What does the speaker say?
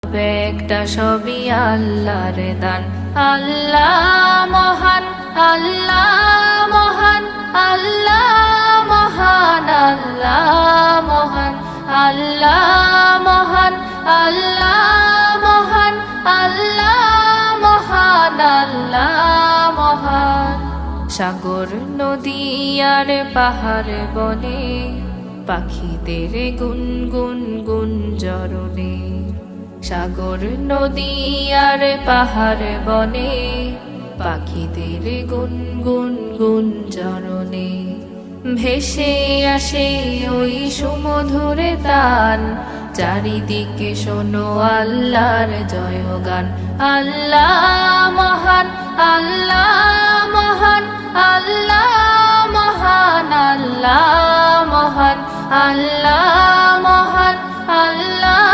একটা সবই আল্লাহর দান। আল্লাহ মহান, আল্লাহ মহান, আল্লাহ মহান, আল্লাহ মহান, আল্লাহ মহান, আল্লাহ মহান, আল্লাহ মহান, আল্লাহ মহান। সাগর নদী আর পাহাড় বনে পাখিদের গুনগুন গুঞ্জরণে। সাগর নদী আর পাহাড় বনে পাখিদের গুনগুন গুঞ্জরণে। ভেসে আসে ওই সুমধুর তান, চারিদিকে শোনো আল্লাহর জয়গান। আল্লাহ মহান, আল্লাহ মহান, আল্লাহ মহান, আল্লাহ মহান, আল্লাহ মহান, আল্লাহ